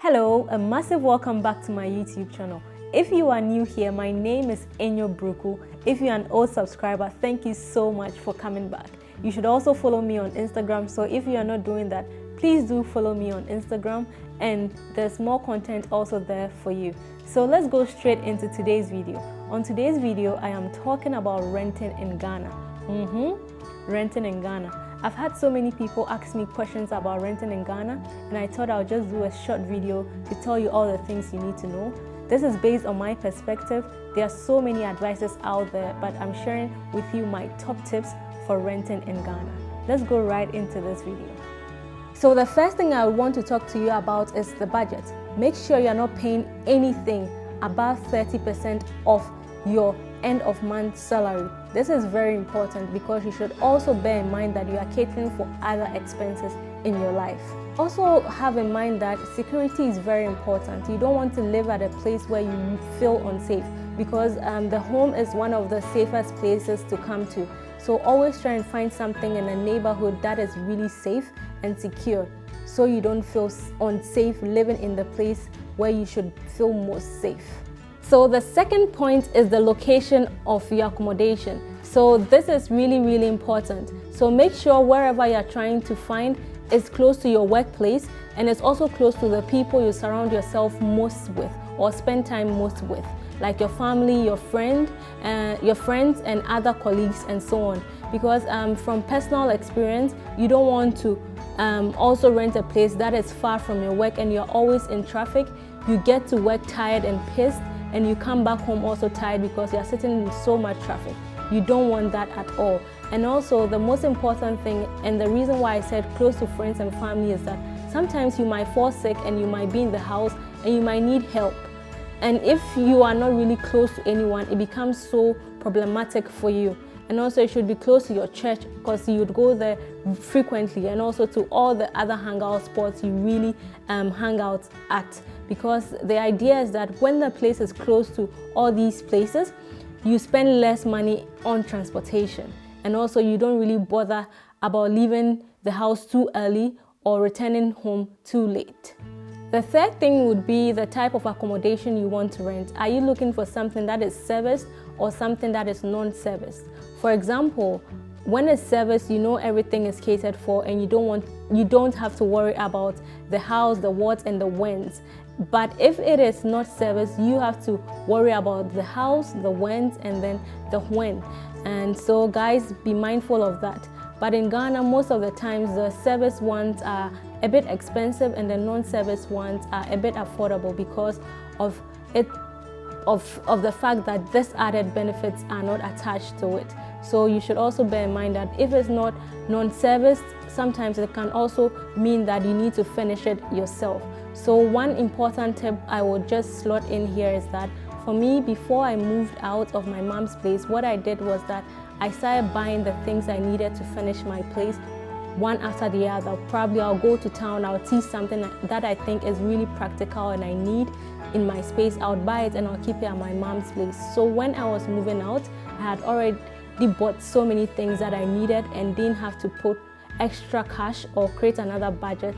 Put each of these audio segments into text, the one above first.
Hello, a massive welcome back to my YouTube channel. If you are new here, my name is Enyo Bruku. If you're an old subscriber, thank you so much for coming back. You should also follow me on Instagram, so if you are not doing that, please do follow me on Instagram, and there's more content also there for you. So let's go straight into today's video. On today's video, I am talking about renting in Ghana. Renting in Ghana. I've had so many people ask me questions about renting in Ghana, and I thought I'll just do a short video to tell you all the things you need to know. This is based on my perspective. There are so many advices out there, but I'm sharing with you my top tips for renting in Ghana. Let's go right into this video. So the first thing I want to talk to you about is the budget. Make sure you're not paying anything above 30% of your end of month salary. This is very important because you should also bear in mind that you are catering for other expenses in your life. Also have in mind that security is very important. You don't want to live at a place where you feel unsafe, because the home is one of the safest places to come to. So always try and find something in a neighborhood that is really safe and secure, so you don't feel unsafe living in the place where you should feel most safe. So the second point is the location of your accommodation. So this is really important. So make sure wherever you're trying to find is close to your workplace, and it's also close to the people you surround yourself most with or spend time most with, like your family, your friends and other colleagues and so on. Because from personal experience, you don't want to also rent a place that is far from your work and you're always in traffic. You get to work tired and pissed, and you come back home also tired because you're sitting in so much traffic. You don't want that at all. And also the most important thing, and the reason why I said close to friends and family, is that sometimes you might fall sick and you might be in the house and you might need help. And if you are not really close to anyone, it becomes so problematic for you. And also you should be close to your church, because you would go there frequently, and also to all the other hangout spots you really hang out at. Because the idea is that when the place is close to all these places, you spend less money on transportation, and also you don't really bother about leaving the house too early or returning home too late. The third thing would be the type of accommodation you want to rent. Are you looking for something that is serviced or something that is non-serviced? For example, when it's serviced, you know everything is catered for, and you don't have to worry about the hows, the whats, and the whens. But if it is not serviced, you have to worry about the hows, the whens, and then the when. And so guys, be mindful of that. But in Ghana, most of the times the service ones are a bit expensive and the non-service ones are a bit affordable because of the fact that this added benefits are not attached to it. So you should also bear in mind that if it's not non-serviced, sometimes it can also mean that you need to finish it yourself. So one important tip I would just slot in here is that for me, before I moved out of my mom's place, what I did was that I started buying the things I needed to finish my place one after the other. Probably I'll go to town, I'll see something that I think is really practical and I need in my space. I'll buy it and I'll keep it at my mom's place. So when I was moving out, I had already bought so many things that I needed and didn't have to put extra cash or create another budget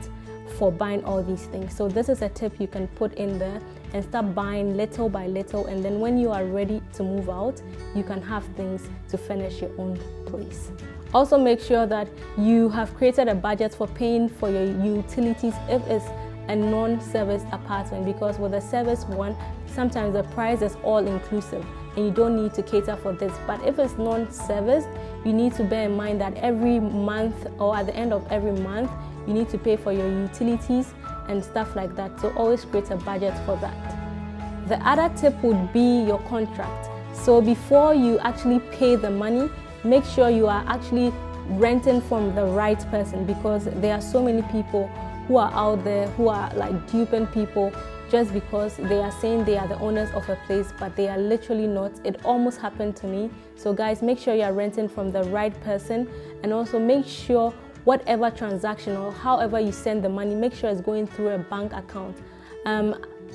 for buying all these things. So this is a tip you can put in there and start buying little by little, and then when you are ready to move out, you can have things to finish your own place. Also make sure that you have created a budget for paying for your utilities if it's a non-serviced apartment, because with a service one, sometimes the price is all inclusive and you don't need to cater for this. But if it's non-serviced, you need to bear in mind that every month or at the end of every month, you need to pay for your utilities and stuff like that. So always create a budget for that. The other tip would be your contract. So before you actually pay the money, make sure you are actually renting from the right person, because there are so many people who are out there who are like duping people just because they are saying they are the owners of a place, but they are literally not. It almost happened to me. So guys, make sure you are renting from the right person, and also make sure whatever transaction or however you send the money, make sure it's going through a bank account.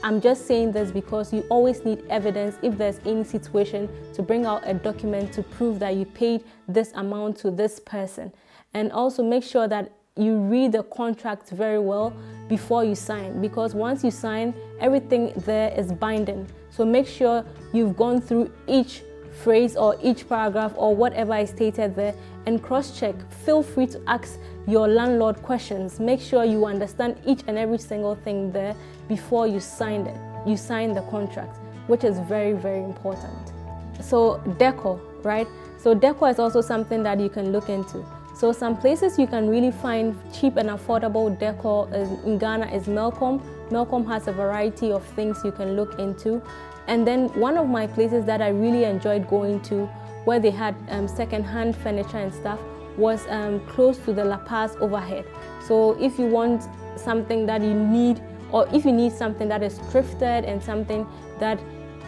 I'm just saying this because you always need evidence if there's any situation to bring out a document to prove that you paid this amount to this person. And also make sure that you read the contract very well before you sign, because once you sign, everything there is binding. So make sure you've gone through each phrase or each paragraph or whatever is stated there and cross-check. Feel free to ask your landlord questions. Make sure you understand each and every single thing there before you sign it. You sign the contract, which is very, very important. So decor, right? So decor is also something that you can look into. So some places you can really find cheap and affordable decor in Ghana is Melcom. Melcom has a variety of things you can look into. And then one of my places that I really enjoyed going to, where they had second-hand furniture and stuff, was close to the La Paz overhead. So if you want something that you need, or if you need something that is thrifted and something that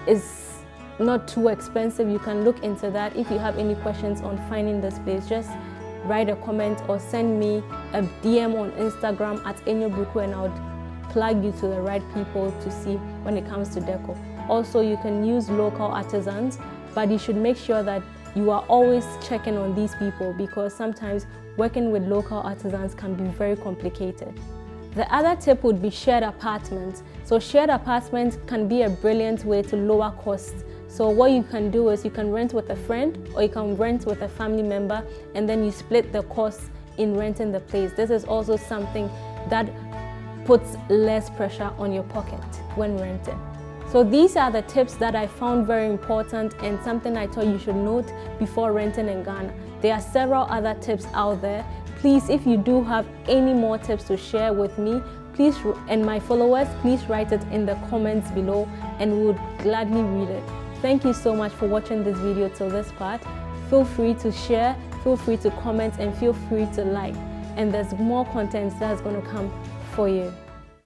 is not too expensive, you can look into that. If you have any questions on finding this place, just write a comment or send me a DM on Instagram at @enyobruku, and I'll plug you to the right people to see when it comes to decor. Also, you can use local artisans, but you should make sure that you are always checking on these people, because sometimes working with local artisans can be very complicated. The other tip would be shared apartments. So shared apartments can be a brilliant way to lower costs. So what you can do is you can rent with a friend or you can rent with a family member, and then you split the costs in renting the place. This is also something that puts less pressure on your pocket when renting. So these are the tips that I found very important and something I thought you should note before renting in Ghana. There are several other tips out there. Please, if you do have any more tips to share with me, please, and my followers, please write it in the comments below and we would gladly read it. Thank you so much for watching this video till this part. Feel free to share, feel free to comment, and feel free to like. And there's more content that's going to come for you.